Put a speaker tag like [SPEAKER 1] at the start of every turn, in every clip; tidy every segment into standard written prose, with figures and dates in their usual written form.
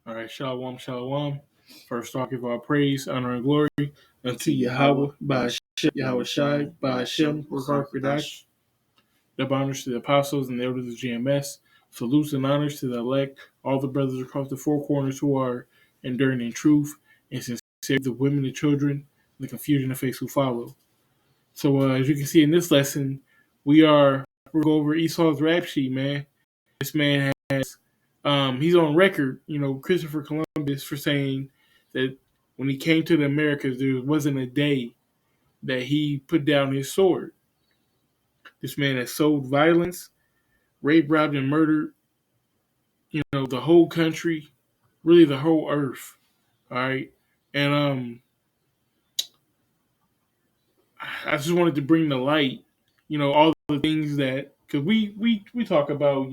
[SPEAKER 1] All right, shalom, shalom. First off, give our praise, honor, and glory unto Yahweh, by Hashem, Yahweh Shai, by Hashem, Ruach Kodash. The honors to the apostles and the elders of GMS. Salutes and honors to the elect, all the brothers across the four corners who are enduring in truth, and sincerely the women and children, the confusion of faith who follow. So, as you can see in this lesson, we're going over Esau's rap sheet, man. This man has, he's on record, Christopher Columbus, for saying that when he came to the Americas, there wasn't a day that he put down his sword. This man has sold violence, raped, robbed, and murdered, the whole country, really the whole earth. All right. And I just wanted to bring to light, all the things that, because we talk about,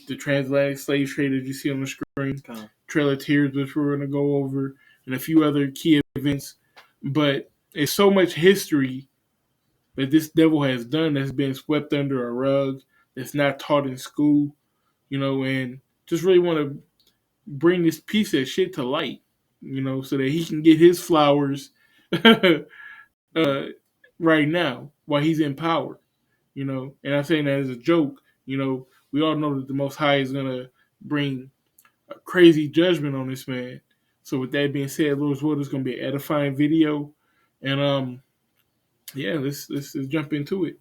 [SPEAKER 1] the transatlantic slave trade that you see on the screen, Trail of Tears, which we're going to go over, and a few other key events. But it's so much history that this devil has done that's been swept under a rug, that's not taught in school, and just really want to bring this piece of shit to light, so that he can get his flowers right now while he's in power, And I'm saying that as a joke, we all know that the Most High is going to bring a crazy judgment on this man. So with that being said, Lord's Will is going to be an edifying video. And let's jump into it.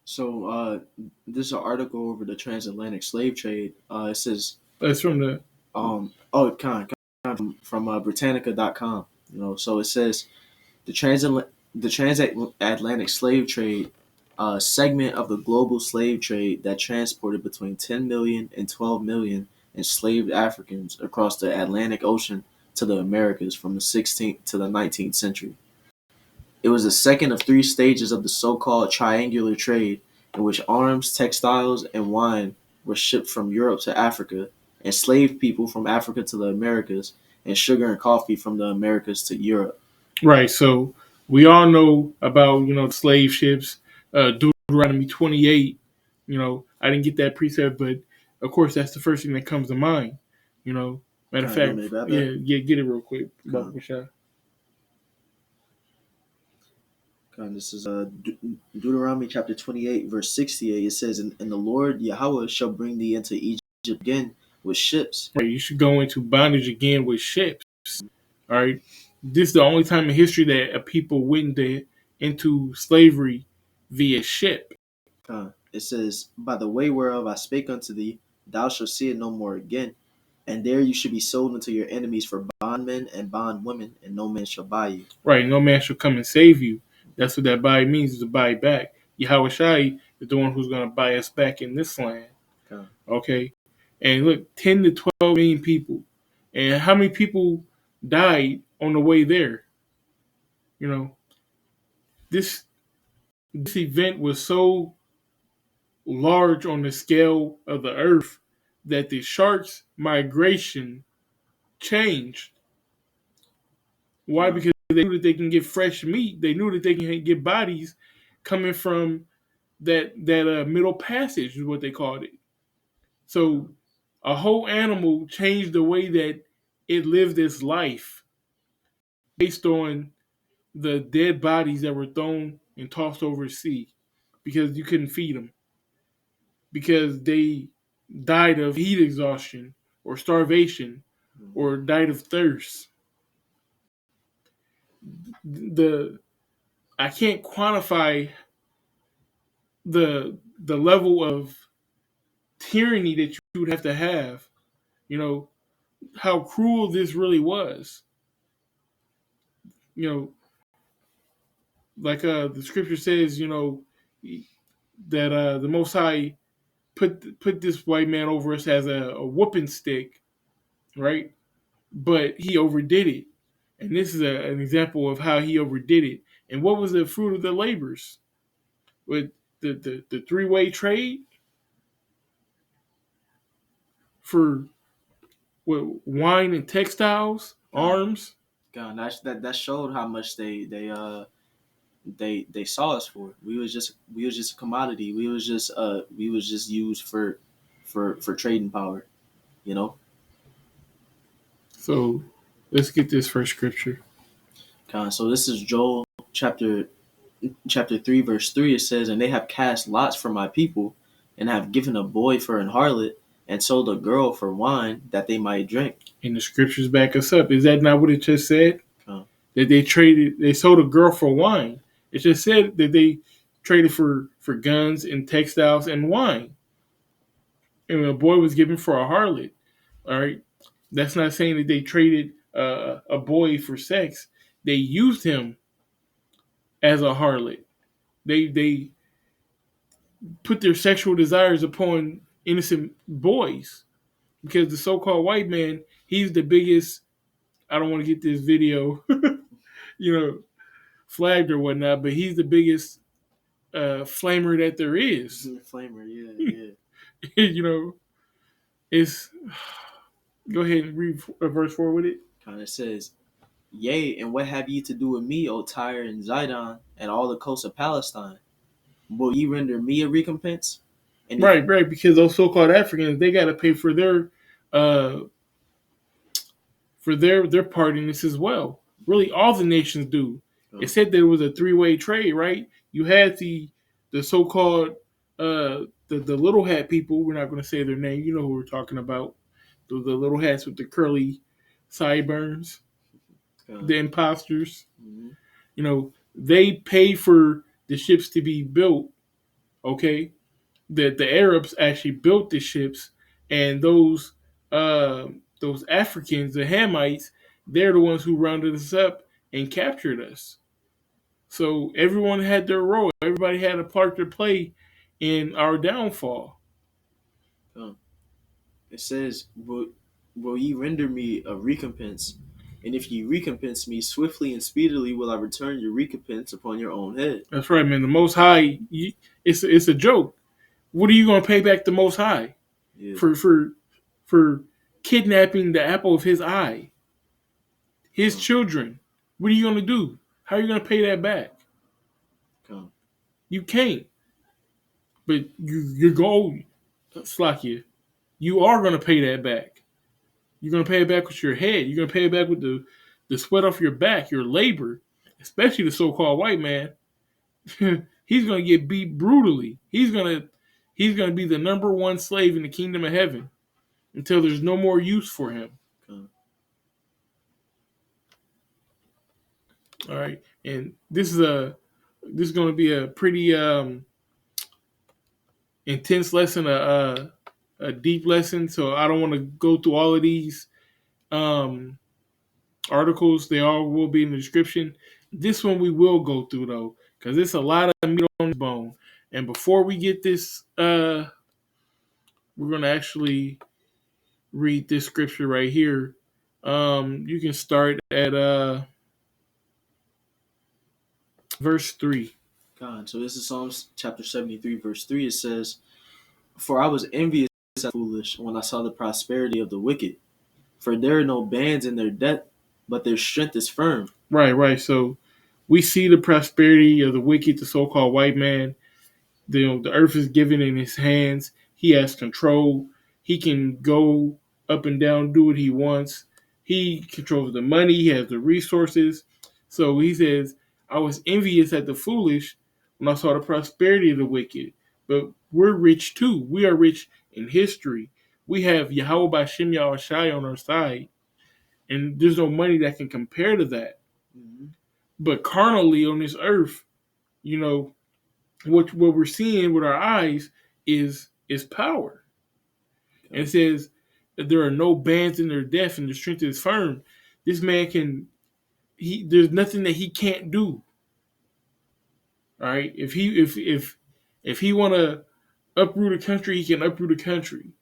[SPEAKER 2] So this is an article over the transatlantic slave trade. It says
[SPEAKER 1] it's from the
[SPEAKER 2] from Britannica.com. So it says the transatlantic slave trade, segment of the global slave trade that transported between 10 million and 12 million enslaved Africans across the Atlantic Ocean to the Americas from the 16th to the 19th century. It was the second of three stages of the so-called triangular trade, in which arms, textiles, and wine were shipped from Europe to Africa, enslaved people from Africa to the Americas, and sugar and coffee from the Americas to Europe.
[SPEAKER 1] Right. So we all know about, slave ships, Deuteronomy 28. I didn't get that precept, but of course that's the first thing that comes to mind. Matter of fact, get it real quick.
[SPEAKER 2] This is Deuteronomy chapter 28, verse 68. It says, and the Lord Yahweh shall bring thee into Egypt again with ships.
[SPEAKER 1] Right, you should go into bondage again with ships. All right. This is the only time in history that a people went into slavery via ship.
[SPEAKER 2] It says, by the way whereof I spake unto thee, thou shalt see it no more again. And there you should be sold unto your enemies for bondmen and bondwomen, and no man shall buy you.
[SPEAKER 1] Right. No man shall come and save you. That's what that buy means, is to buy back. Yahweh Shai is the one who's going to buy us back in this land. Okay. And look, 10 to 12 million people. And how many people died on the way there? This event was so large on the scale of the earth that the sharks' migration changed. Why? Because they knew that they can get fresh meat. They knew that they can get bodies coming from that middle passage, is what they called it. So a whole animal changed the way that it lived its life based on the dead bodies that were thrown and tossed over the sea, because you couldn't feed them, because they died of heat exhaustion or starvation or died of thirst. I can't quantify the level of tyranny that you would have to have, how cruel this really was. Like the scripture says, that the Most High put this white man over us as a whooping stick, right? But he overdid it. And this is an example of how he overdid it. And what was the fruit of the labors? With the three-way trade for wine and textiles, arms.
[SPEAKER 2] God, that showed how much they saw us for. We was just a commodity. We was just used for trading power,
[SPEAKER 1] So let's get this first scripture.
[SPEAKER 2] So this is Joel chapter 3, verse 3. It says, "And they have cast lots for my people, and have given a boy for an harlot, and sold a girl for wine, that they might drink."
[SPEAKER 1] And the scriptures back us up. Is that not what it just said?
[SPEAKER 2] Huh.
[SPEAKER 1] That they sold a girl for wine. It just said that they traded for guns and textiles and wine. And a boy was given for a harlot. All right. That's not saying that they traded a boy for sex. They used him as a harlot. They put their sexual desires upon innocent boys, because the so-called white man, he's the biggest. I don't want to get this video, flagged or whatnot, but he's the biggest flamer that there is.
[SPEAKER 2] Flamer, yeah.
[SPEAKER 1] It's. Go ahead and read verse 4 with it.
[SPEAKER 2] It says, "Yea, and what have ye to do with me, O Tyre and Zidon, and all the coasts of Palestine? Will ye render me a recompense?" And
[SPEAKER 1] right, because those so-called Africans, they got to pay for their part in this as well. Really, all the nations do. It said there was a three-way trade, right? You had the so-called the little hat people. We're not going to say their name. You know who we're talking about. The little hats with the curly sideburns, the imposters.
[SPEAKER 2] Mm-hmm.
[SPEAKER 1] They pay for the ships to be built. Okay, that the Arabs actually built the ships, and those Africans, the Hamites, they're the ones who rounded us up and captured us. So everyone had their role. Everybody had a part to play in our downfall.
[SPEAKER 2] It says, will ye render me a recompense? And if ye recompense me, swiftly and speedily will I return your recompense upon your own head.
[SPEAKER 1] That's right, man. The Most High, it's a joke. What are you going to pay back the Most High for kidnapping the apple of his eye? His children. What are you going to do? How are you going to pay that back? You can't. But you're going, Slakia, you are going to pay that back. You're going to pay it back with your head. You're going to pay it back with the sweat off your back, your labor, especially the so-called white man. He's going to get beat brutally. He's going to be the number one slave in the kingdom of heaven until there's no more use for him. All right. And this is going to be a pretty intense lesson, a deep lesson. So I don't want to go through all of these articles. They all will be in the description. This one we will go through though, because it's a lot of meat on the bone. And before we get this, we're going to actually read this scripture right here. You can start at verse 3.
[SPEAKER 2] So this is Psalms chapter 73, verse 3. It says, "For I was envious at the foolish when I saw the prosperity of the wicked. For there are no bands in their debt, but their strength is firm."
[SPEAKER 1] Right. So we see the prosperity of the wicked, the so-called white man. The earth is given in his hands. He has control. He can go up and down, do what he wants. He controls the money. He has the resources. So he says, I was envious at the foolish when I saw the prosperity of the wicked. But we're rich too. We are rich in history. We have Yahweh B'Shem Yahushai on our side. And there's no money that can compare to that.
[SPEAKER 2] Mm-hmm.
[SPEAKER 1] But carnally on this earth, what we're seeing with our eyes is power. And it says that there are no bands in their death and the strength is firm. This man there's nothing that he can't do. All right. If he want to uproot a country, he can uproot a country.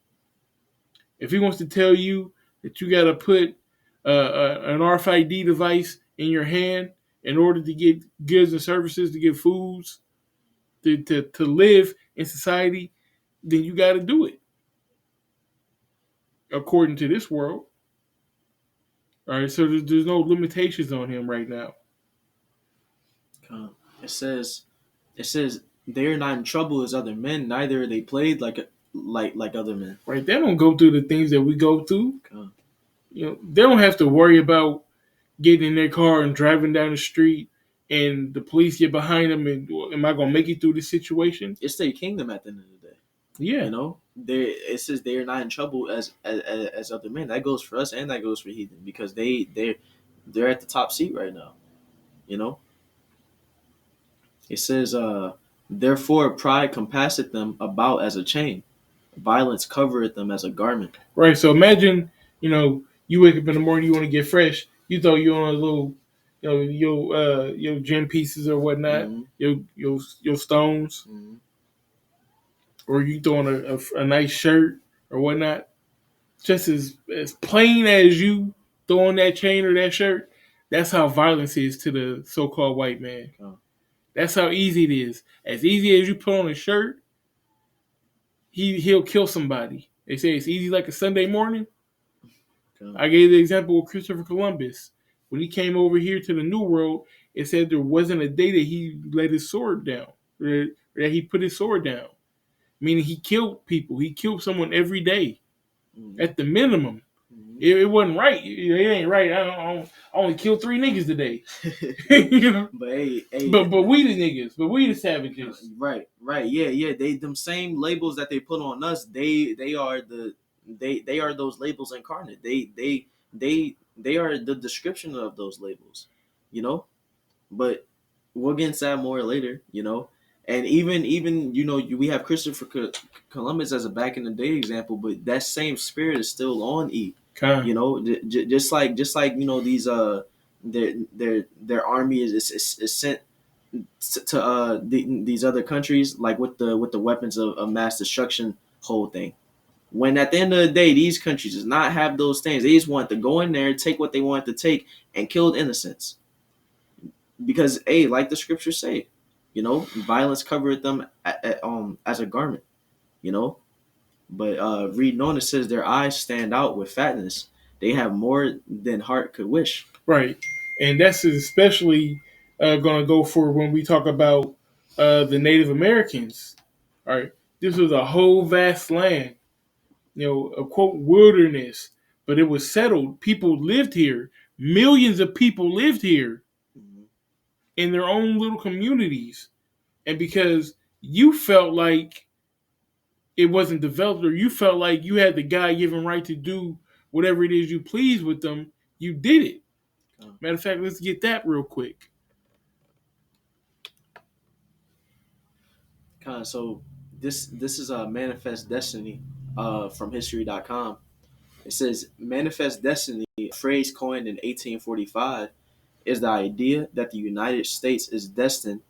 [SPEAKER 1] If he wants to tell you that you got to put an RFID device in your hand in order to get goods and services, to get foods, to live in society, then you got to do it according to this world. All right, so there's no limitations on him right now.
[SPEAKER 2] It says they are not in trouble as other men, neither are they plagued like other men.
[SPEAKER 1] Right, they don't go through the things that we go through. they don't have to worry about getting in their car and driving down the street, and the police get behind them. And am I gonna make it through this situation?
[SPEAKER 2] It's their kingdom at the end of the day.
[SPEAKER 1] Yeah.
[SPEAKER 2] You know, it says they are not in trouble as other men. That goes for us and that goes for heathen because they're at the top seat right now. You know, it says, therefore pride compasseth them about as a chain, violence covereth them as a garment.
[SPEAKER 1] Right. So imagine, you wake up in the morning, you want to get fresh. You throw you on a little, your gym pieces or whatnot,
[SPEAKER 2] Mm-hmm.
[SPEAKER 1] your stones,
[SPEAKER 2] Mm-hmm.
[SPEAKER 1] or you throw on a nice shirt or whatnot. Just as plain as you throw on that chain or that shirt, that's how violence is to the so-called white man.
[SPEAKER 2] Oh.
[SPEAKER 1] That's how easy it is. As easy as you put on a shirt, he'll kill somebody. They say it's easy like a Sunday morning.
[SPEAKER 2] Oh.
[SPEAKER 1] I gave the example of Christopher Columbus. When he came over here to the New World, it said there wasn't a day that he let his sword down, or that he put his sword down. Meaning he killed people. He killed someone every day,
[SPEAKER 2] Mm-hmm.
[SPEAKER 1] at the minimum.
[SPEAKER 2] Mm-hmm.
[SPEAKER 1] It wasn't right. It ain't right. I only killed 3 niggas today. You know?
[SPEAKER 2] But hey,
[SPEAKER 1] But we the niggas. But we the savages.
[SPEAKER 2] Right, yeah. They them same labels that they put on us. They are they are those labels incarnate. They are the description of those labels. You know, but we'll get into that more later. You know, and even we have Christopher Columbus as a back in the day example, but that same spirit is still on E. You know, just like these their army is sent to these other countries, like with the weapons of mass destruction whole thing. When at the end of the day, these countries does not have those things. They just want to go in there, take what they want to take, and kill innocents. Because like the scriptures say, violence covereth them as a garment. You know, but reading on, it says their eyes stand out with fatness. They have more than heart could wish.
[SPEAKER 1] Right. And that's especially going to go for when we talk about the Native Americans. All right. This was a whole vast land, a quote wilderness, but it was settled. People lived here. Millions of people lived here
[SPEAKER 2] Mm-hmm.
[SPEAKER 1] in their own little communities. And because you felt like it wasn't developed, or you felt like you had the God-given right to do whatever it is you please with them, you did it. Matter of fact, let's get that real quick.
[SPEAKER 2] So this is a manifest destiny from history.com. It says manifest destiny, a phrase coined in 1845, is the idea that the United States is destined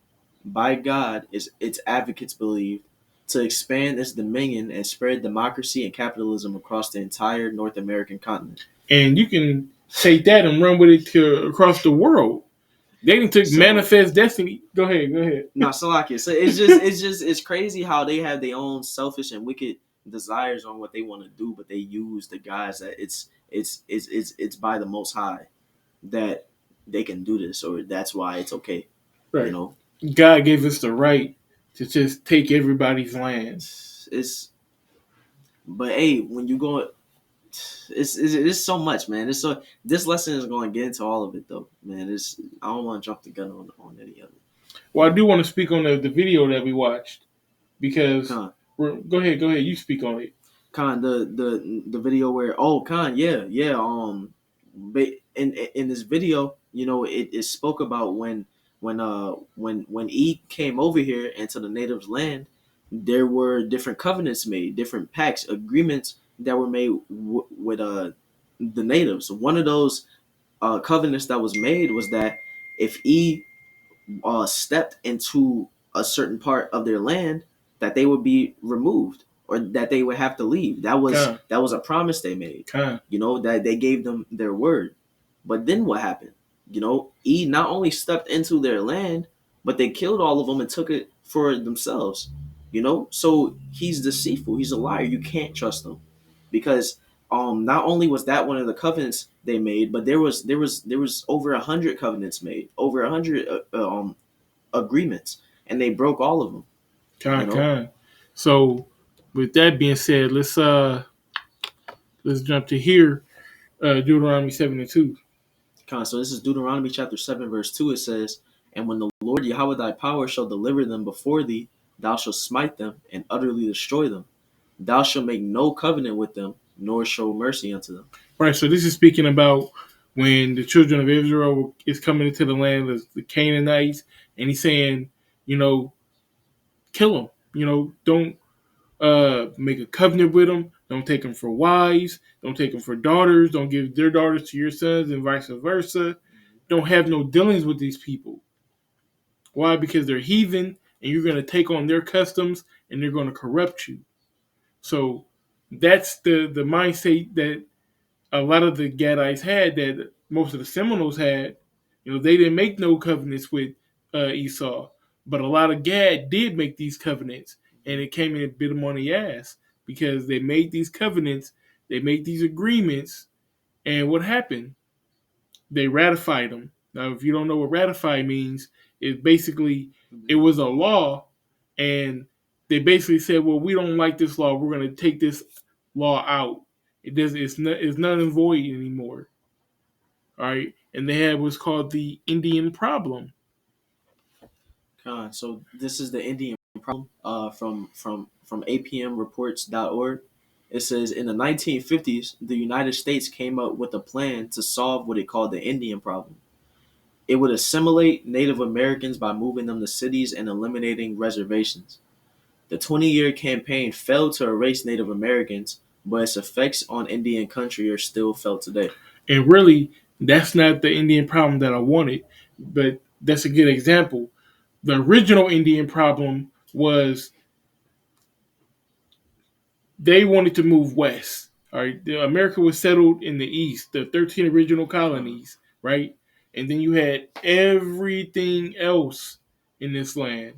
[SPEAKER 2] by God, is its advocates believe, to expand its dominion and spread democracy and capitalism across the entire North American continent.
[SPEAKER 1] And you can take that and run with it across the world. They took manifest destiny. Go ahead.
[SPEAKER 2] No, Salakia. So it's crazy how they have their own selfish and wicked desires on what they want to do, but they use the guys that it's by the Most High that they can do this, or that's why it's okay.
[SPEAKER 1] Right.
[SPEAKER 2] You know,
[SPEAKER 1] God gave us the right to just take everybody's land.
[SPEAKER 2] But when you go, it's so much, man. This lesson is going to get into all of it, though, man. I don't want to jump the gun on any of it.
[SPEAKER 1] Well, I do want to speak on the video that we watched because go ahead. You speak on it.
[SPEAKER 2] The video where but in this video, it spoke about when E came over here into the natives' land, there were different covenants made, different pacts, agreements that were made with the natives. One of those covenants that was made was that if E stepped into a certain part of their land, that they would be removed or that they would have to leave. That was a promise they made. That they gave them their word. But then what happened? E not only stepped into their land, but they killed all of them and took it for themselves. So he's deceitful. He's a liar. You can't trust him because not only was that one of the covenants they made, but there was over 100 covenants made, over 100 agreements, and they broke all of them.
[SPEAKER 1] So with that being said, let's jump to here. Deuteronomy 7:2.
[SPEAKER 2] So this is Deuteronomy chapter 7, verse 2. It says, "And when the Lord Yahweh thy power shall deliver them before thee, thou shalt smite them and utterly destroy them. Thou shalt make no covenant with them, nor show mercy unto them."
[SPEAKER 1] Right. So this is speaking about when the children of Israel is coming into the land of the Canaanites, and he's saying, you know, kill them. You know, don't make a covenant with them. Don't take them for wives. Don't take them for daughters. Don't give their daughters to your sons, and vice versa. Don't have no dealings with these people. Why? Because they're heathen, and you're going to take on their customs, and they're going to corrupt you. So that's the mindset that a lot of the Gadites had, that most of the Seminoles had. You know, they didn't make no covenants with Esau, but a lot of Gad did make these covenants, and it came in and bit them on the ass because they made these covenants, they made these agreements, and what happened? They ratified them. Now, if you don't know what ratify means, it basically it was a law, and they basically said, "Well, we don't like this law. We're going to take this law out. It does. It's not and void anymore." All right, and they had what's called the Indian problem.
[SPEAKER 2] So this is the Indian problem from apmreports.org. It says in the 1950s, the United States came up with a plan to solve what it called the Indian problem. It would assimilate Native Americans by moving them to cities and eliminating reservations. The 20-year campaign failed to erase Native Americans, but its effects on Indian country are still felt today.
[SPEAKER 1] And really, that's not the Indian problem that I wanted, but that's a good example. The original Indian problem was they wanted to move west. All right, America was settled in the east, the 13 original colonies, right? And then you had everything else in this land.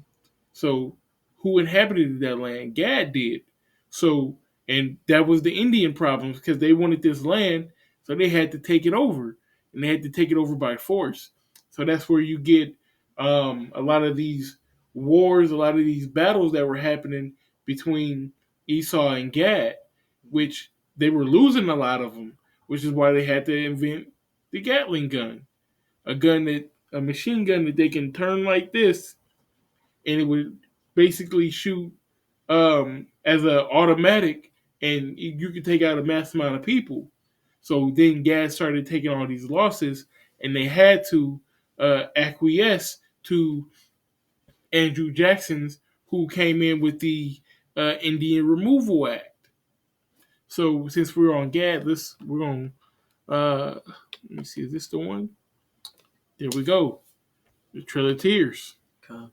[SPEAKER 1] So, who inhabited that land? Gad did. So, and that was the Indian problem because they wanted this land, so they had to take it over, and they had to take it over by force. So that's where you get a lot of these wars, a lot of these battles that were happening between Esau and Gad, which they were losing a lot of them, which is why they had to invent the Gatling gun, a machine gun that they can turn like this, and it would basically shoot as an automatic, and you could take out a mass amount of people. So then Gad started taking all these losses, and they had to acquiesce to Andrew Jackson's, who came in with the Indian Removal Act. So since we're on Gad, we're going. Let me see. Is this the one? There we go. The Trail of Tears.
[SPEAKER 2] Okay.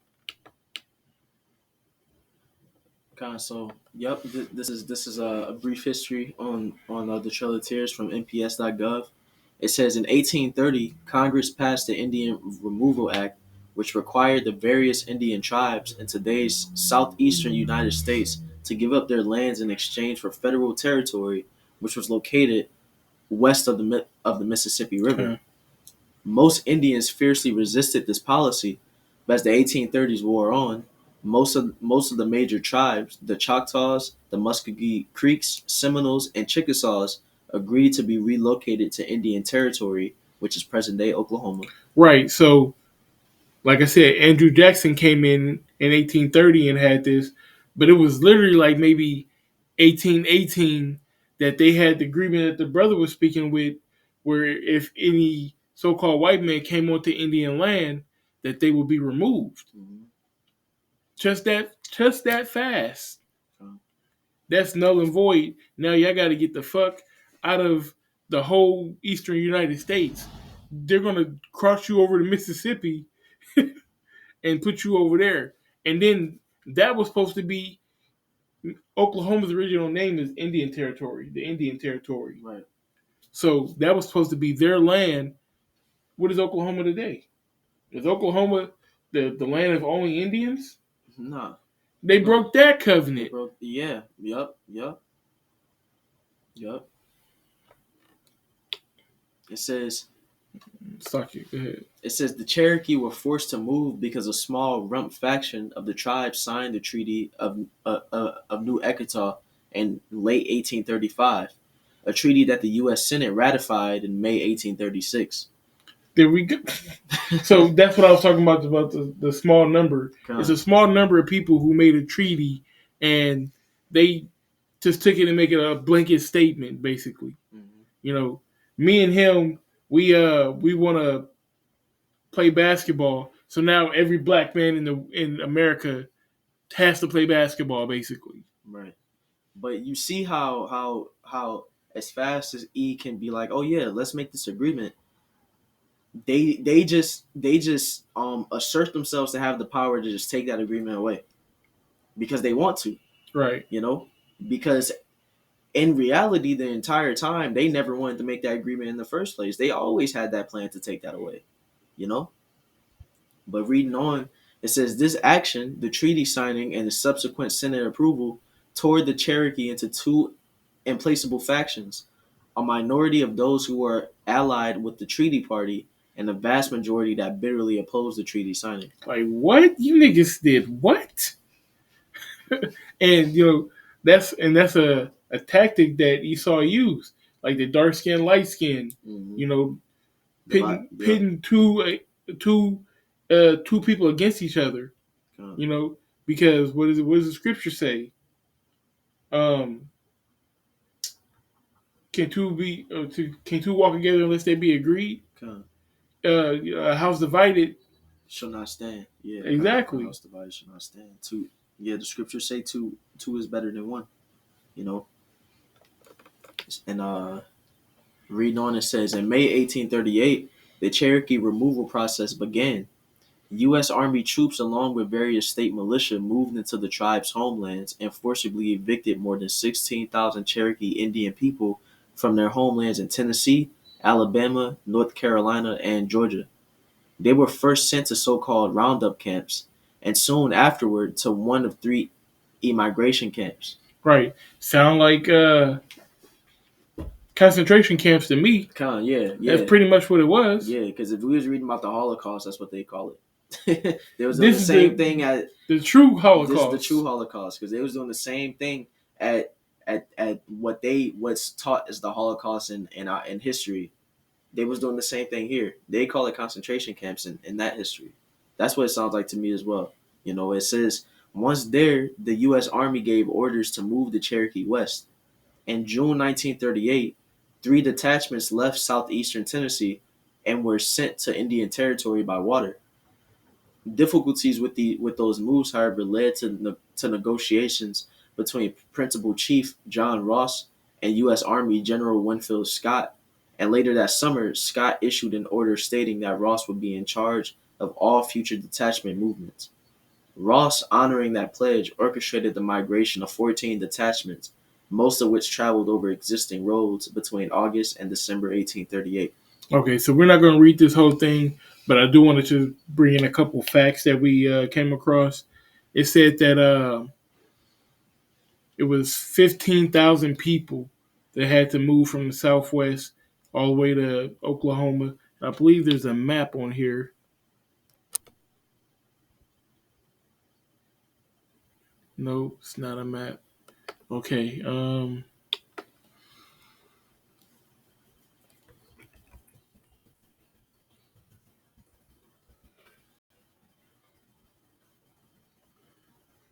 [SPEAKER 2] So yep, this is a brief history on the Trail of Tears from NPS.gov. It says in 1830, Congress passed the Indian Removal Act, which required the various Indian tribes in today's southeastern United States to give up their lands in exchange for federal territory, which was located west of the Mississippi River.
[SPEAKER 1] Okay.
[SPEAKER 2] Most Indians fiercely resisted this policy, but as the 1830s wore on, most of the major tribes, the Choctaws, the Muskogee Creeks, Seminoles, and Chickasaws, agreed to be relocated to Indian Territory, which is present-day Oklahoma.
[SPEAKER 1] Right. So, like I said, Andrew Jackson came in 1830 and had this, but it was literally like maybe 1818 that they had the agreement that the brother was speaking with, where if any so-called white man came onto Indian land, that they would be removed.
[SPEAKER 2] Mm-hmm.
[SPEAKER 1] Just that fast.
[SPEAKER 2] Okay.
[SPEAKER 1] That's null and void. Now y'all got to get the fuck out of the whole eastern United States. They're gonna cross you over to Mississippi and put you over there. And then that was supposed to be Oklahoma's original name is Indian Territory, the Indian Territory.
[SPEAKER 2] Right.
[SPEAKER 1] So that was supposed to be their land. What is Oklahoma today? Is Oklahoma the land of only Indians?
[SPEAKER 2] Nah.
[SPEAKER 1] They
[SPEAKER 2] No.
[SPEAKER 1] broke that covenant.
[SPEAKER 2] Yeah. Yup. It says
[SPEAKER 1] Suck it. Go ahead.
[SPEAKER 2] It says the Cherokee were forced to move because a small rump faction of the tribe signed the Treaty of New Ekitaw in late 1835. a treaty that the U.S. Senate ratified in May 1836.
[SPEAKER 1] There we go. So that's what I was talking about the small number. It's a small number of people who made a treaty, and they just took it and make it a blanket statement, basically.
[SPEAKER 2] Mhm.
[SPEAKER 1] You know, me and him, we want to play basketball. So now every black man in America has to play basketball, basically.
[SPEAKER 2] Right. But you see how as fast as E can be like, oh yeah, let's make this agreement. They just assert themselves to have the power to just take that agreement away because they want to,
[SPEAKER 1] Right.
[SPEAKER 2] you know, because in reality, the entire time they never wanted to make that agreement in the first place. They always had that plan to take that away, you know. But reading on, it says this action, the treaty signing and the subsequent Senate approval, tore the Cherokee into two implacable factions: a minority of those who were allied with the treaty party, and a vast majority that bitterly opposed the treaty signing.
[SPEAKER 1] Like, what? You niggas did what? And that's a tactic that Esau used, like the dark skin, light skin.
[SPEAKER 2] Mm-hmm.
[SPEAKER 1] You know,
[SPEAKER 2] Yeah.
[SPEAKER 1] pitting two people against each other. You know, because what does the scripture say? Um, can two walk together unless they be agreed? A house divided
[SPEAKER 2] Shall not stand. Yeah, a
[SPEAKER 1] exactly.
[SPEAKER 2] house divided shall not stand. Two. Yeah, the scriptures say two is better than one. You know, and reading on, it says in May 1838, the Cherokee removal process began. U.S. Army troops, along with various state militia, moved into the tribe's homelands and forcibly evicted more than 16,000 Cherokee Indian people from their homelands in Tennessee, Alabama, North Carolina, and Georgia. They were first sent to so-called roundup camps, and soon afterward to one of three immigration camps.
[SPEAKER 1] Right. Sound like concentration camps to me.
[SPEAKER 2] Yeah.
[SPEAKER 1] That's pretty much what it was.
[SPEAKER 2] Yeah, because if we was reading about the Holocaust, that's what they call it. They was doing
[SPEAKER 1] This
[SPEAKER 2] the
[SPEAKER 1] is
[SPEAKER 2] same thing at
[SPEAKER 1] the true Holocaust.
[SPEAKER 2] This is the true Holocaust because they was doing the same thing at what's taught as the Holocaust in history. They was doing the same thing here. They call it concentration camps in that history. That's what it sounds like to me as well. You know, it says once there, the U.S. Army gave orders to move the Cherokee west. In June 1938, three detachments left southeastern Tennessee and were sent to Indian Territory by water. Difficulties with those moves, however, led to negotiations between Principal Chief John Ross and U.S. Army General Winfield Scott. And later that summer, Scott issued an order stating that Ross would be in charge of all future detachment movements. Ross, honoring that pledge, orchestrated the migration of 14 detachments, most of which traveled over existing roads between August and December 1838.
[SPEAKER 1] Okay, so we're not going to read this whole thing, but I do want to bring in a couple facts that we came across. It said that it was 15,000 people that had to move from the Southwest all the way to Oklahoma. I believe there's a map on here. No, it's not a map. Okay.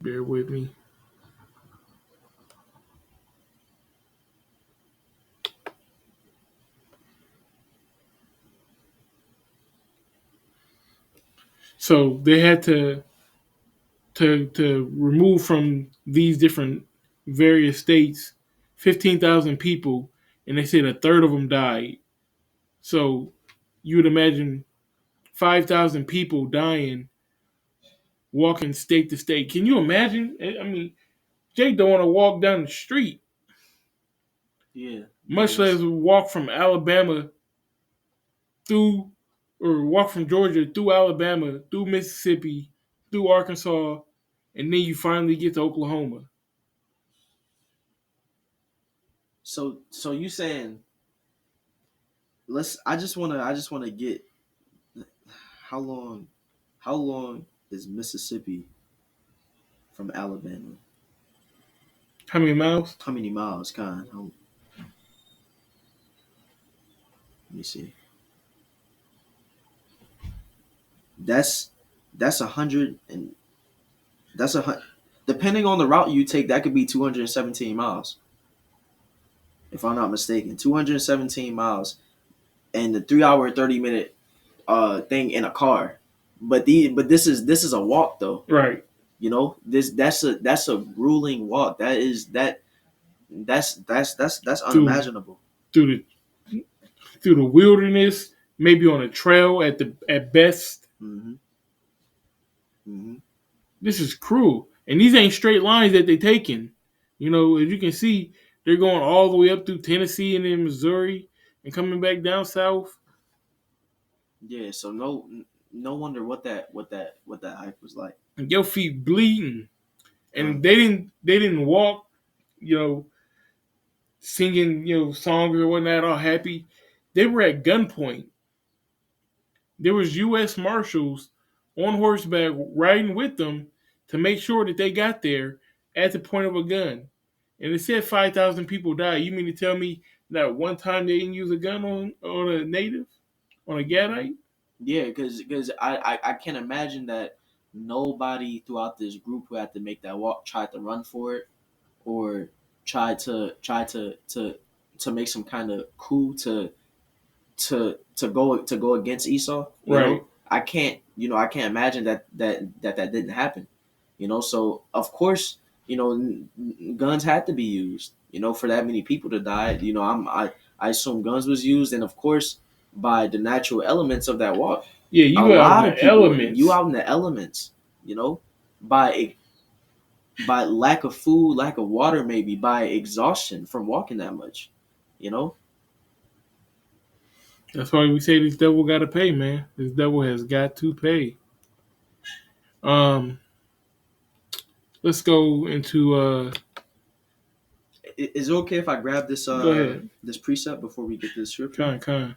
[SPEAKER 1] Bear with me. So they had to remove from these different various states 15,000 people, and they said a third of them died. So you would imagine 5,000 people dying walking state to state. Can you imagine? I mean, Jake don't want to walk down the street,
[SPEAKER 2] Yeah,
[SPEAKER 1] much less walk from Alabama through, or walk from Georgia through Alabama, through Mississippi, through Arkansas, and then you finally get to Oklahoma.
[SPEAKER 2] So you saying I just wanna get how long how long is Mississippi from Alabama?
[SPEAKER 1] How many miles?
[SPEAKER 2] How many miles, Con? Let me see. That's that's 100 and that's depending on the route you take, that could be 217 miles, if I'm not mistaken. 217 miles and the 3 hour 30 minute thing in a car. But this is a walk though.
[SPEAKER 1] Right.
[SPEAKER 2] You know, that's a grueling walk. That's
[SPEAKER 1] Through
[SPEAKER 2] unimaginable.
[SPEAKER 1] through the wilderness, maybe on a trail at best.
[SPEAKER 2] Hmm. Hmm.
[SPEAKER 1] This is cruel. And these ain't straight lines that they taking. You know, as you can see, they're going all the way up through Tennessee and then Missouri and coming back down south.
[SPEAKER 2] Yeah, so no wonder what that hike was like.
[SPEAKER 1] And your feet bleeding.
[SPEAKER 2] Huh.
[SPEAKER 1] And they didn't walk, you know, singing, songs or whatnot, all happy. They were at gunpoint. There was U.S. Marshals on horseback riding with them to make sure that they got there at the point of a gun. And it said 5,000 people died. You mean to tell me that one time they didn't use a gun on a native, on a Gadite?
[SPEAKER 2] Yeah, because I can't imagine that nobody throughout this group who had to make that walk tried to run for it or tried to make some kind of coup to go against Esau. You
[SPEAKER 1] Right.
[SPEAKER 2] know, I can't imagine that didn't happen. You know, so of course, guns had to be used. You know, for that many people to die. You know, I assume guns was used, and of course, by the natural elements of that walk,
[SPEAKER 1] Yeah,
[SPEAKER 2] a
[SPEAKER 1] you out in
[SPEAKER 2] lot of
[SPEAKER 1] the
[SPEAKER 2] people you
[SPEAKER 1] elements.
[SPEAKER 2] out in the elements. You know, by by lack of food, lack of water, maybe by exhaustion from walking that much. You know.
[SPEAKER 1] That's why we say this devil got to pay, man. This devil has got to pay. Um, let's go into.
[SPEAKER 2] Is it okay if I grab this
[SPEAKER 1] Go ahead.
[SPEAKER 2] this precept before we get to the scripture?
[SPEAKER 1] Con.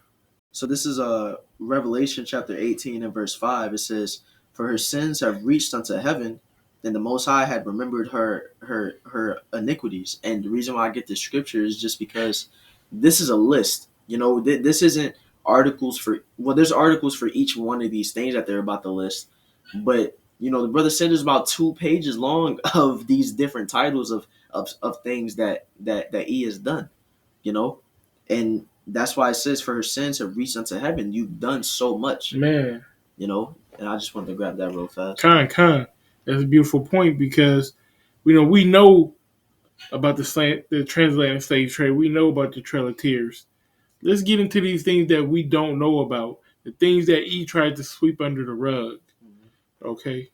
[SPEAKER 2] So this is Revelation chapter 18 and verse 5. It says, "For her sins have reached unto heaven, and the Most High had remembered her iniquities." And the reason why I get this scripture is just because this is a list. You know, this isn't articles for, well, there's articles for each one of these things that they're about to list, but the brother said there's about 2 pages long of these different titles of things that he has done. You know, and that's why it says, "For her sins have reached unto heaven." You've done so much,
[SPEAKER 1] Man,
[SPEAKER 2] and I just wanted to grab that real fast.
[SPEAKER 1] con. That's a beautiful point because we know about the transatlantic slave trade. We know about the Trail of Tears. Let's get into these things that we don't know about. The things that E tried to sweep under the rug. Okay.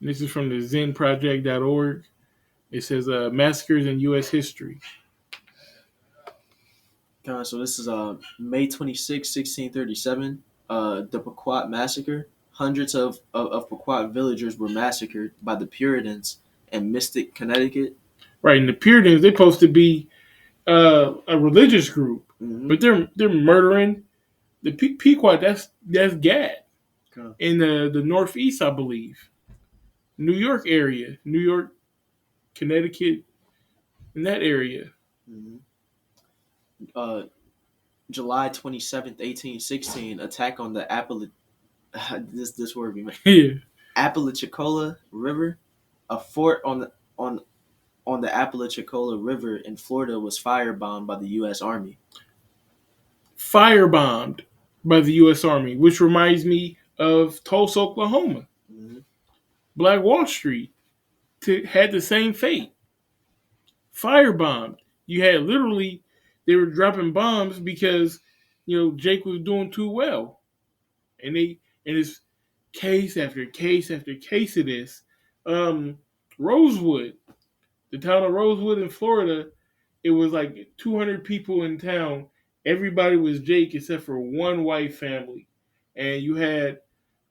[SPEAKER 1] This is from the zenproject.org. It says massacres in U.S. history.
[SPEAKER 2] So this is May 26, 1637, the Pequot massacre. Hundreds of Pequot villagers were massacred by the Puritans in Mystic, Connecticut.
[SPEAKER 1] Right, and the Puritans, they're supposed to be a religious group,
[SPEAKER 2] Mm-hmm.
[SPEAKER 1] but they're murdering the Pequot. That's Gad
[SPEAKER 2] Okay.
[SPEAKER 1] in the Northeast, I believe, New York area, New York, Connecticut, in that area.
[SPEAKER 2] Mm-hmm. Uh, July 27th, 1816, attack on the this word we made.
[SPEAKER 1] Yeah.
[SPEAKER 2] Apalachicola River. A fort on the Apalachicola River in Florida was firebombed by the U.S. Army.
[SPEAKER 1] Firebombed by the U.S. Army, which reminds me of Tulsa, Oklahoma.
[SPEAKER 2] Mm-hmm.
[SPEAKER 1] Black Wall Street had the same fate. Firebombed. You had literally, they were dropping bombs because Jake was doing too well, and it's case after case after case of this. Rosewood, the town of Rosewood in Florida, it was like 200 people in town. Everybody was Jake except for one white family, and you had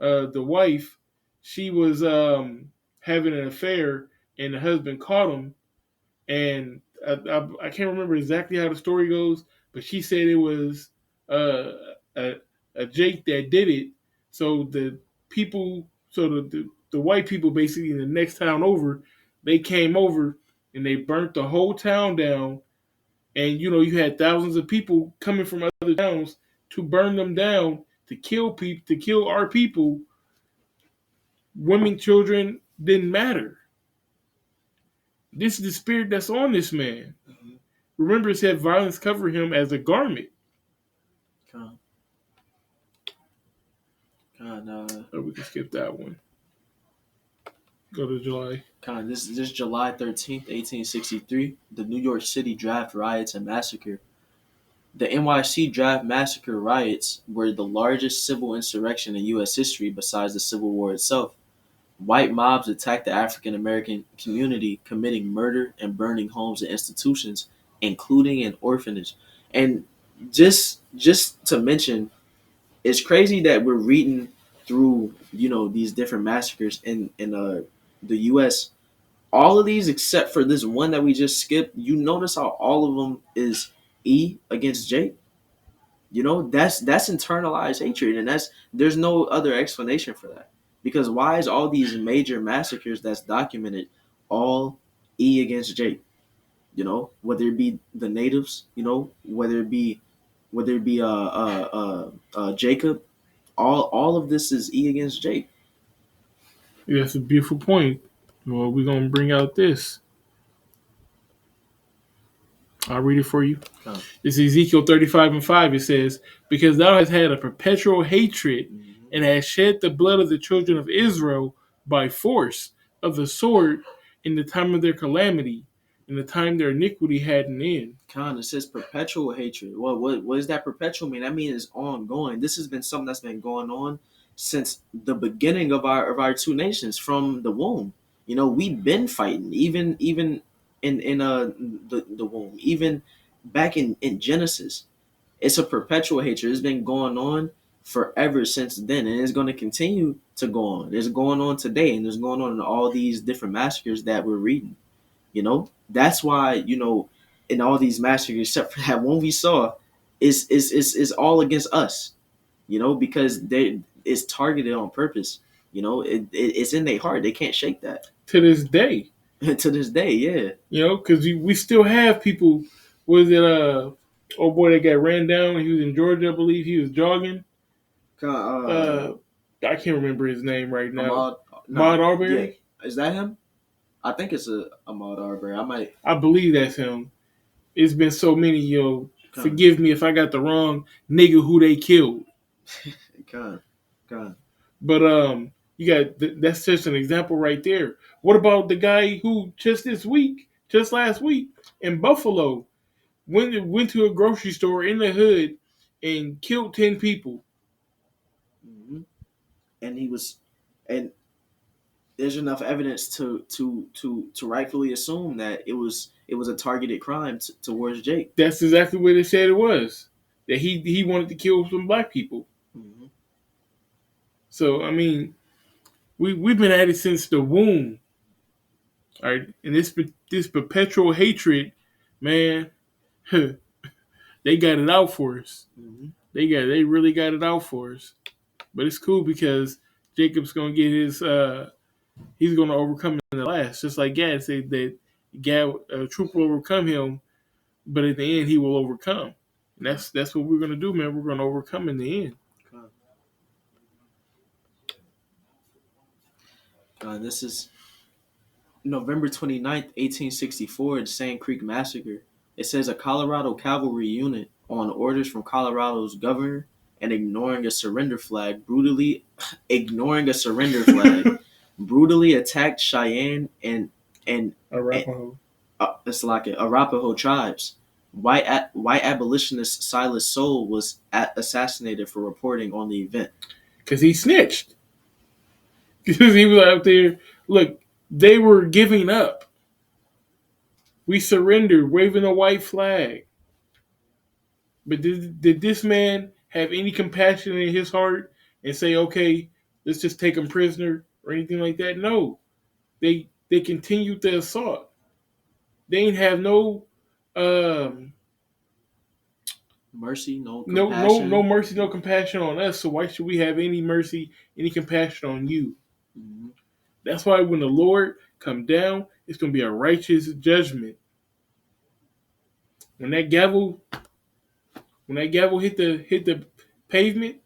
[SPEAKER 1] the wife. She was having an affair, and the husband caught him. And I can't remember exactly how the story goes, but she said it was uh, a, a Jake that did it. So the white people basically in the next town over, they came over and they burnt the whole town down and you had thousands of people coming from other towns to burn them down, to kill people, to kill our people. Women, children didn't matter. This is the spirit that's on this man.
[SPEAKER 2] Mhm.
[SPEAKER 1] Remember, it said violence covered him as a garment.
[SPEAKER 2] God,
[SPEAKER 1] Oh, we can skip that one. Go to July.
[SPEAKER 2] this July 13th, 1863, the New York City draft riots and massacre. The NYC draft massacre riots were the largest civil insurrection in U.S. history besides the Civil War itself. White mobs attacked the African American community, committing murder and burning homes and institutions, including an orphanage. And just to mention, it's crazy that we're reading through these different massacres in the U.S. All of these except for this one that we just skipped. You notice how all of them is E against J. That's internalized hatred, and there's no other explanation for that. Because why is all these major massacres that's documented all E against J? Whether it be the natives, whether it be Jacob, all of this is E against J.
[SPEAKER 1] Yeah, that's a beautiful point. Well, we're gonna bring out this. I'll read it for you.
[SPEAKER 2] Huh.
[SPEAKER 1] It's Ezekiel 35:5. It says, "Because thou hast had a perpetual hatred,
[SPEAKER 2] Mm-hmm.
[SPEAKER 1] and hast shed the blood of the children of Israel by force of the sword in the time of their calamity, in the time their iniquity had an end."
[SPEAKER 2] It says perpetual hatred. What does that perpetual mean? That means it's ongoing. This has been something that's been going on since the beginning of our two nations, from the womb. We've been fighting, even in the womb, even back in Genesis. It's a perpetual hatred. It's been going on forever since then, and it's going to continue to go on. It's going on today, and it's going on in all these different massacres that we're reading. That's why in all these massacres, except for that one we saw, is all against us. Because it's targeted on purpose. It's in their heart. They can't shake that.
[SPEAKER 1] To this day,
[SPEAKER 2] To this day, yeah.
[SPEAKER 1] because we still have people. Was it oh boy, that got ran down? He was in Georgia, I believe. He was jogging. I can't remember his name right now. Ahmaud Arbery.
[SPEAKER 2] Yeah. Is that him? I think it's Ahmaud Arbery.
[SPEAKER 1] I believe that's him. It's been so many, forgive me if I got the wrong nigga who they killed.
[SPEAKER 2] God.
[SPEAKER 1] But you got that's just an example right there. What about the guy who just last week in Buffalo, went to a grocery store in the hood and killed 10 people?
[SPEAKER 2] Mm-hmm. And he was, and there's enough evidence to rightfully assume that it was a targeted crime towards Jake.
[SPEAKER 1] That's exactly what they said it was. That he wanted to kill some black people.
[SPEAKER 2] Mm-hmm.
[SPEAKER 1] So I mean, we've been at it since the womb. All right, and this perpetual hatred, man, they got it out for us.
[SPEAKER 2] Mm-hmm.
[SPEAKER 1] They really got it out for us. But it's cool because Jacob's gonna get his he's gonna overcome in the last, just like Gad said that Gad Troop will overcome him, but at the end he will overcome. And that's what we're gonna do, man. We're gonna overcome in the end.
[SPEAKER 2] This is November 29th, 1864, the Sand Creek Massacre. It says a Colorado cavalry unit, on orders from Colorado's governor and ignoring a surrender flag, brutally attacked Cheyenne and
[SPEAKER 1] Arapaho.
[SPEAKER 2] it's like Arapaho tribes. White abolitionist Silas Soule was assassinated for reporting on the event.
[SPEAKER 1] Because he snitched. Because he was out there. Look, they were giving up. We surrendered, waving a white flag. But did this man have any compassion in his heart and say, okay, let's just take him prisoner or anything like that? No. They continued the assault. They ain't have no
[SPEAKER 2] mercy, no compassion.
[SPEAKER 1] No mercy, no compassion on us. So why should we have any mercy, any compassion on you?
[SPEAKER 2] Mm-hmm.
[SPEAKER 1] That's why when the Lord come down, it's going to be a righteous judgment. When that gavel, when that gavel hit the pavement,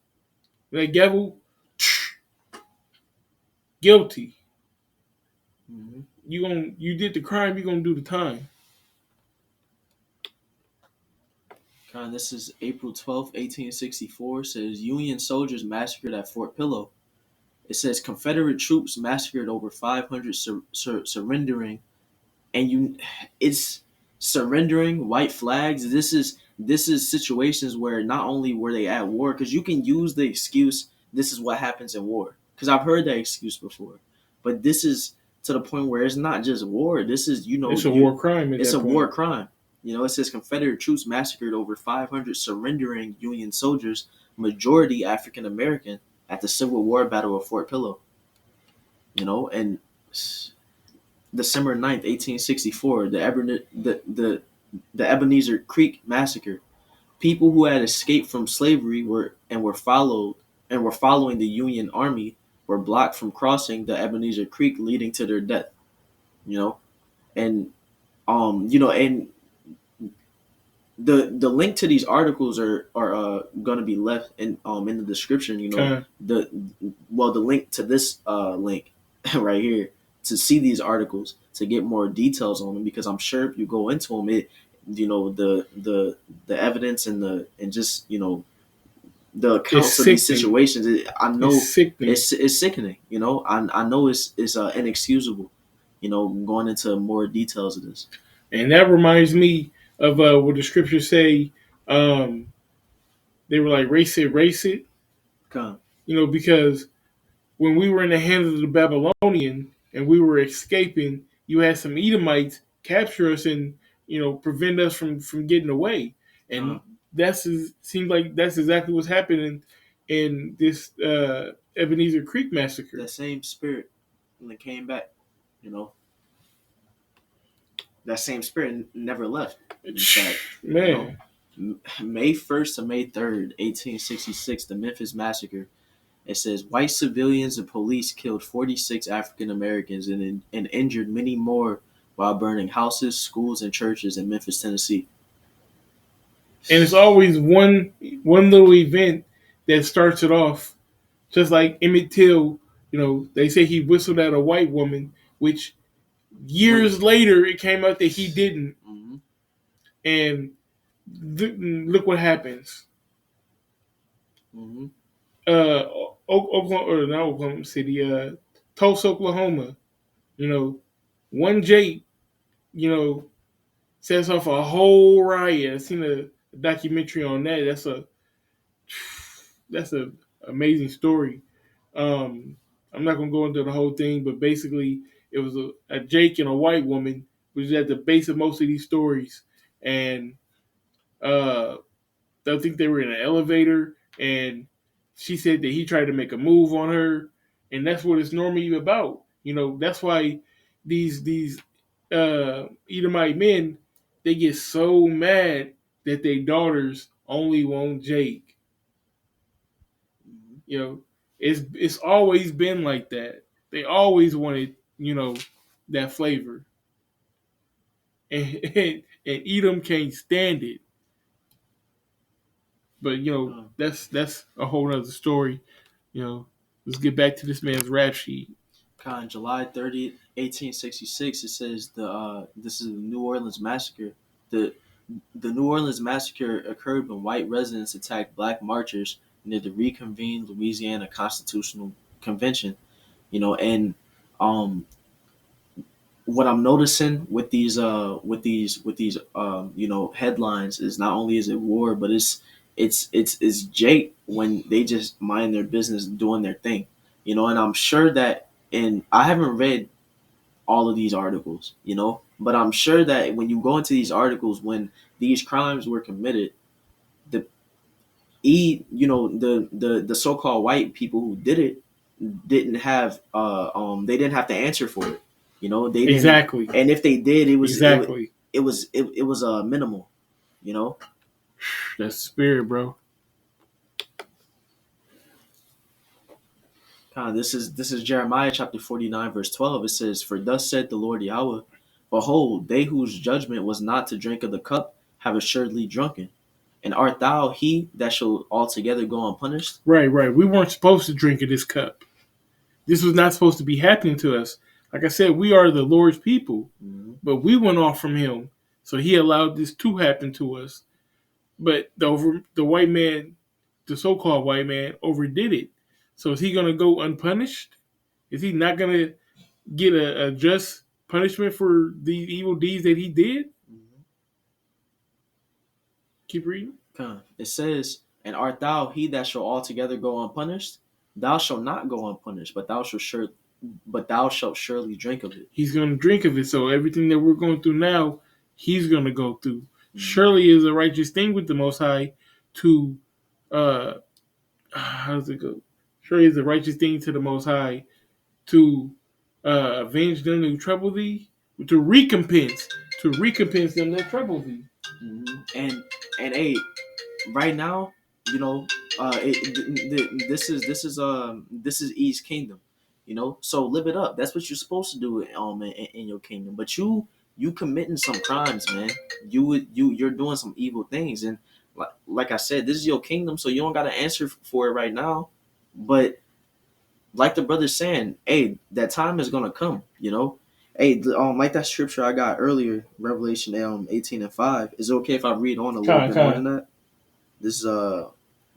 [SPEAKER 1] when that gavel, guilty.
[SPEAKER 2] Hmm.
[SPEAKER 1] You did the crime. You gonna do the time.
[SPEAKER 2] This is April 12th, 1864. It says Union soldiers massacred at Fort Pillow. It says Confederate troops massacred over 500 surrendering, and it's surrendering white flags. This is situations where not only were they at war, because you can use the excuse this is what happens in war, because I've heard that excuse before, but this is to the point where it's not just war. This is
[SPEAKER 1] It's a war crime at
[SPEAKER 2] it's
[SPEAKER 1] that
[SPEAKER 2] a war
[SPEAKER 1] point.
[SPEAKER 2] crime. It says Confederate troops massacred over 500 surrendering Union soldiers, majority African American, at the Civil War Battle of Fort Pillow. And December 9th, 1864, the Ebenezer Creek massacre. People who had escaped from slavery were following the Union Army were blocked from crossing the Ebenezer Creek, leading to their death. You know, and and the link to these articles are going to be left in the description. The link to this link right here to see these articles to get more details on them, because I'm sure if you go into them, the evidence and just the
[SPEAKER 1] It's
[SPEAKER 2] accounts of these
[SPEAKER 1] sickening.
[SPEAKER 2] situations, I
[SPEAKER 1] It's
[SPEAKER 2] know
[SPEAKER 1] sickening.
[SPEAKER 2] it's sickening. I know it's inexcusable. Going into more details of this.
[SPEAKER 1] And that reminds me of what the scriptures say. Um, they were like, race it.
[SPEAKER 2] Come.
[SPEAKER 1] Because when we were in the hands of the Babylonian and we were escaping, you had some Edomites capture us and prevent us from getting away. And
[SPEAKER 2] Come.
[SPEAKER 1] seems like that's exactly what's happening in this Ebenezer Creek massacre.
[SPEAKER 2] That same spirit when it came back, you know, that same spirit never left. In fact, you know,
[SPEAKER 1] Man,
[SPEAKER 2] May 1st to May 3rd, 1866, the Memphis Massacre. It says white civilians and police killed 46 African Americans and injured many more while burning houses, schools, and churches in Memphis, Tennessee.
[SPEAKER 1] and it's always one little event that starts it off. Just like Emmett Till, they say he whistled at a white woman, which
[SPEAKER 2] When,
[SPEAKER 1] years later it came out that he didn't.
[SPEAKER 2] mm-hmm,
[SPEAKER 1] And look what happens.
[SPEAKER 2] mm-hmm,
[SPEAKER 1] Uh, Oklahoma, or not Oklahoma City, Tulsa, Oklahoma. You know, one Jake, you know, sets off a whole riot. I've seen a documentary on that. That's a amazing story. Um, I'm not gonna go into the whole thing, but basically, it was a Jake and a white woman, which is at the base of most of these stories. And uh, I think they were in an elevator, and she said that he tried to make a move on her, and that's what it's normally about. That's why these Edomite men, they get so mad that their daughters only want Jake.
[SPEAKER 2] mm-hmm.
[SPEAKER 1] You know, it's always been like that. They always wanted that flavor, and Edom can't stand it. But
[SPEAKER 2] Um,
[SPEAKER 1] that's a whole other story. Let's get back to this man's rap sheet.
[SPEAKER 2] July 30th, 1866. It says this is the New Orleans massacre. The the New Orleans massacre occurred when white residents attacked black marchers near the reconvened Louisiana Constitutional Convention. And um, what I'm noticing with these headlines is not only is it war, but it's Jake when they just mind their business doing their thing. And I'm sure that, and I haven't read all of these articles, but I'm sure that when you go into these articles, when these crimes were committed, the the so-called white people who did it they didn't have to answer for it. They didn't,
[SPEAKER 1] Exactly,
[SPEAKER 2] and if they did,
[SPEAKER 1] exactly.
[SPEAKER 2] it was minimal. You know,
[SPEAKER 1] That's the spirit, bro.
[SPEAKER 2] this is Jeremiah chapter 49 verse 12. It says, "For thus said the Lord Yahweh, behold, they whose judgment was not to drink of the cup have assuredly drunken. And art thou he that shall altogether go unpunished?
[SPEAKER 1] Right, right. We weren't supposed to drink of this cup. This was not supposed to be happening to us. Like I said, we are the Lord's people,
[SPEAKER 2] Mm-hmm.
[SPEAKER 1] but we went off from Him, so He allowed this to happen to us. But the white man, the so-called white man, overdid it. So is he going to go unpunished? Is he not going to get a just punishment for the evil deeds that he did?
[SPEAKER 2] Mm-hmm.
[SPEAKER 1] Keep reading.
[SPEAKER 2] It says, and art thou he that shall altogether go unpunished? Thou shalt not go unpunished, but thou shalt surely drink of it.
[SPEAKER 1] He's going to drink of it. So everything that we're going through now, he's going to go through. Mm-hmm. Surely is a righteous thing with the Most High to, how does it go? Surely is a righteous thing to the Most High to avenge them who trouble thee, to recompense them that trouble thee.
[SPEAKER 2] Mm-hmm. And hey, right now, you know, this is East Kingdom, you know. So live it up. That's what you're supposed to do in your kingdom. But you committing some crimes, man. You're doing some evil things, and like I said, this is your kingdom, so you don't got to answer for it right now. But like the brother's saying, hey, that time is gonna come, you know. Hey, like that scripture I got earlier, Revelation 18:5. Is it okay if I read on a little bit more than that? This is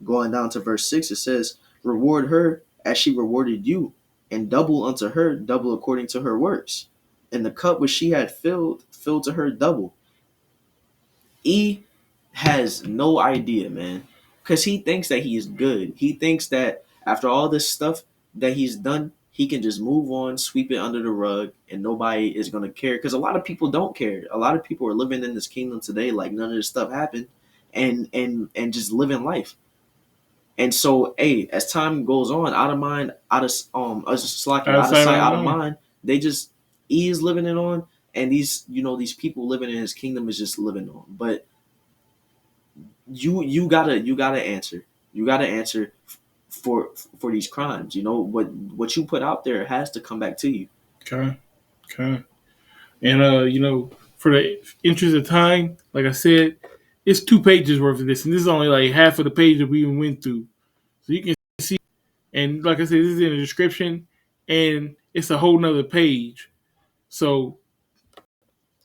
[SPEAKER 2] going down to verse 6. It says, "Reward her as she rewarded you, and double unto her, double according to her works. And the cup which she had filled to her double." E has no idea, man, because he thinks that he is good. He thinks that after all this stuff that he's done, he can just move on, sweep it under the rug, and nobody is gonna care. Because a lot of people don't care. A lot of people are living in this kingdom today like none of this stuff happened, and just living life. And so, hey, as time goes on, out of mind, out of out of sight, out of mind, they just he is living it on, and these people living in his kingdom is just living on. But you gotta answer. You gotta answer for these crimes. You know what you put out there has to come back to you.
[SPEAKER 1] Okay. And for the interest of time, like I said, it's 2 pages worth of this, and this is only like half of the page that we even went through. So you can see, and like I said, this is in the description, and it's a whole nother page. So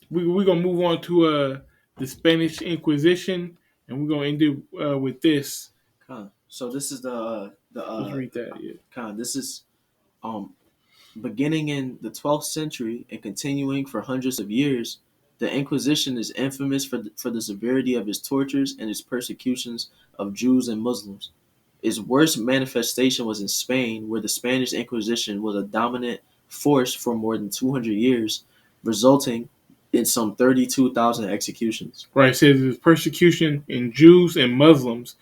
[SPEAKER 1] we're gonna move on to the Spanish Inquisition, and we're gonna end it with this.
[SPEAKER 2] So this is the
[SPEAKER 1] Let's read that. Yeah.
[SPEAKER 2] This is beginning in the 12th century and continuing for hundreds of years. The Inquisition is infamous for the severity of its tortures and its persecutions of Jews and Muslims. Its worst manifestation was in Spain, where the Spanish Inquisition was a dominant force for more than 200 years, resulting in some 32,000 executions.
[SPEAKER 1] Right. It says there's persecution in Jews and Muslims,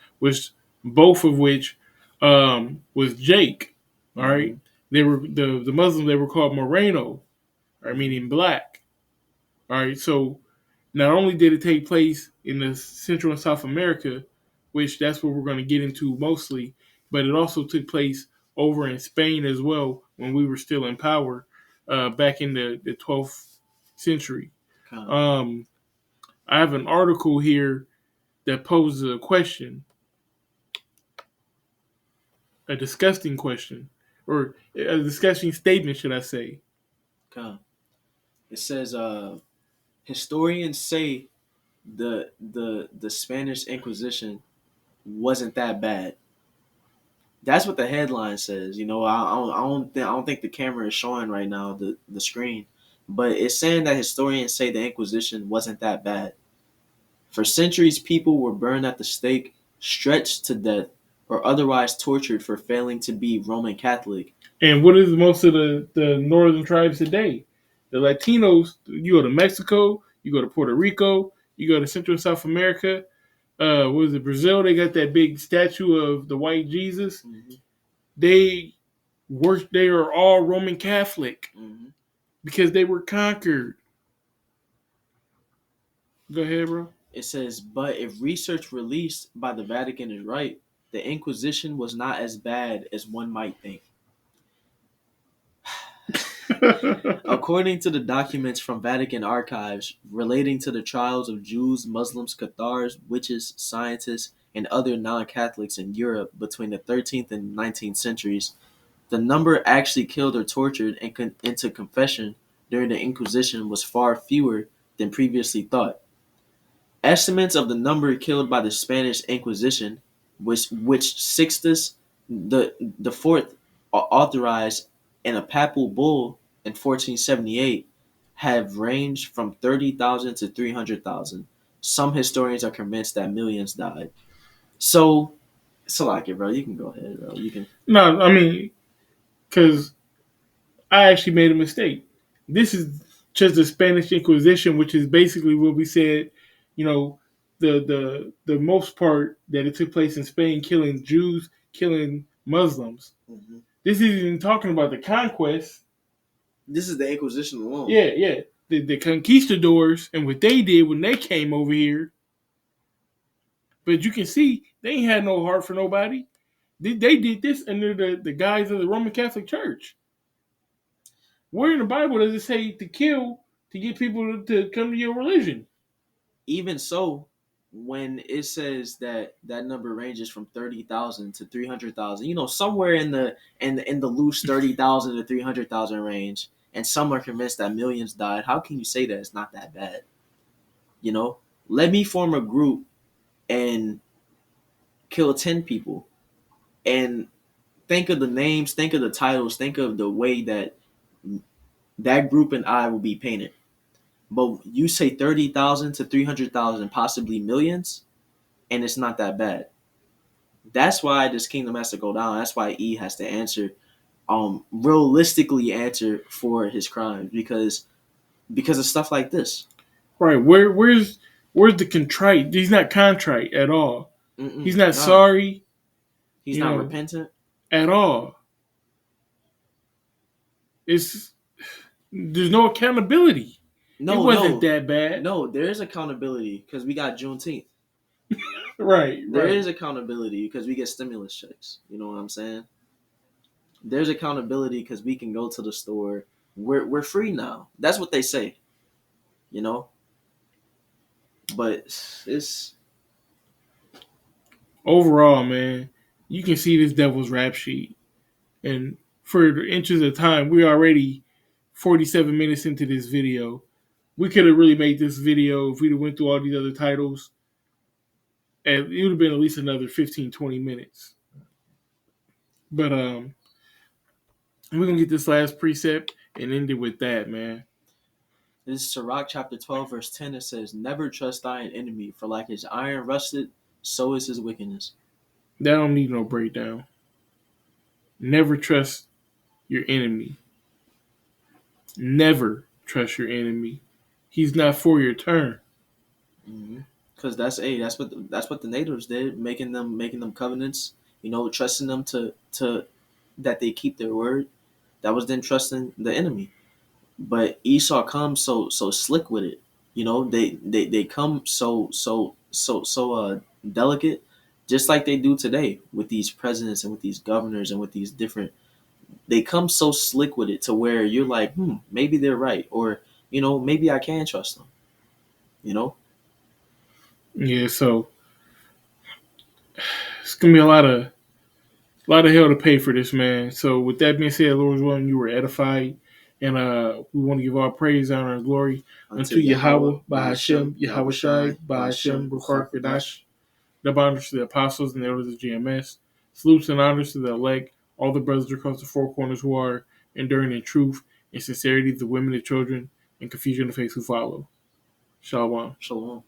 [SPEAKER 1] both of which was Jake. All right. Mm-hmm. They were the Muslims. They were called Moreno, or meaning black. All right. So not only did it take place in the Central and South America, which that's what we're going to get into mostly, but it also took place over in Spain as well when we were still in power back in the 12th century. I have an article here that poses a question, a disgusting question, or a disgusting statement, should I say.
[SPEAKER 2] It says, historians say the Spanish Inquisition wasn't that bad. That's what the headline says. You know, I don't think the camera is showing right now the screen, but it's saying that historians say the Inquisition wasn't that bad. For centuries, people were burned at the stake, stretched to death, or otherwise tortured for failing to be Roman Catholic.
[SPEAKER 1] And what is most of the northern tribes today? The Latinos, you go to Mexico, you go to Puerto Rico, you go to Central and South America. What was it, Brazil? They got that big statue of the white Jesus. Mm-hmm. They are all Roman Catholic because they were conquered. Go ahead, bro.
[SPEAKER 2] It says, but if research released by the Vatican is right, the Inquisition was not as bad as one might think. According to the documents from Vatican archives relating to the trials of Jews, Muslims, Cathars, witches, scientists, and other non-Catholics in Europe between the 13th and 19th centuries, the number actually killed or tortured into confession during the Inquisition was far fewer than previously thought. Estimates of the number killed by the Spanish Inquisition, which Sixtus the Fourth authorized in a papal bull in 1478, have ranged from 30,000 to 300,000. Some historians are convinced that millions died. So, like it, bro. You can go ahead, bro. You can.
[SPEAKER 1] No, I mean, because I actually made a mistake. This is just the Spanish Inquisition, which is basically what we said. You know, the most part that it took place in Spain, killing Jews, killing Muslims.
[SPEAKER 2] Mm-hmm.
[SPEAKER 1] This isn't even talking about the conquest.
[SPEAKER 2] This is the Inquisition alone.
[SPEAKER 1] Yeah. The conquistadors and what they did when they came over here. But you can see they ain't had no heart for nobody. They did this under the guise of the Roman Catholic Church. Where in the Bible does it say to kill to get people to come to your religion?
[SPEAKER 2] Even so, when it says that number ranges from 30,000 to 300,000, somewhere in the loose 30,000 to 300,000 range, and some are convinced that millions died. How can you say that it's not that bad? Let me form a group and kill 10 people, and think of the names, think of the titles, think of the way that group and I will be painted. But you say 30,000 to 300,000, possibly millions, and it's not that bad. That's why this kingdom has to go down. That's why E has to answer, realistically answer for his crimes, because of stuff like this.
[SPEAKER 1] Right. Where's the contrite? He's not contrite at all. He's not sorry.
[SPEAKER 2] He's not repentant
[SPEAKER 1] at all. There's no accountability. It wasn't that bad.
[SPEAKER 2] No, there is accountability because we got Juneteenth.
[SPEAKER 1] Right.
[SPEAKER 2] There is accountability because we get stimulus checks. You know what I'm saying? There's accountability because we can go to the store. We're free now. That's what they say. But it's
[SPEAKER 1] overall, man, you can see this devil's rap sheet. And for the interest of time, we're already 47 minutes into this video. We could have really made this video if we'd have went through all these other titles. And it would have been at least another 15, 20 minutes. But we're going to get this last precept and end it with that, man.
[SPEAKER 2] This is Sirach chapter 12, verse 10. It says, "Never trust thine enemy, for like his iron rusted, so is his wickedness."
[SPEAKER 1] That don't need no breakdown. Never trust your enemy. Never trust your enemy. He's not for your turn.
[SPEAKER 2] Because that's what the natives did, making them covenants. Trusting them to that they keep their word. That was them trusting the enemy. But Esau comes so slick with it. They come so delicate, just like they do today with these presidents and with these governors and with these different. They come so slick with it to where you're like, maybe they're right, or maybe I can trust them.
[SPEAKER 1] Yeah, so it's gonna be a lot of hell to pay for this, man. So with that being said, Lord's willing, you were edified, and we want to give all praise, honor, and glory unto Yahweh, by Hashem, Yahweh Shai, by Hashem, Ruchar Kadash. The honors to the apostles and the elders of GMS. Salutes and honors to the elect, all the brothers across the four corners who are enduring in truth and sincerity, the women, the children, and confusion of faith who follow. Shalom.
[SPEAKER 2] Shalom.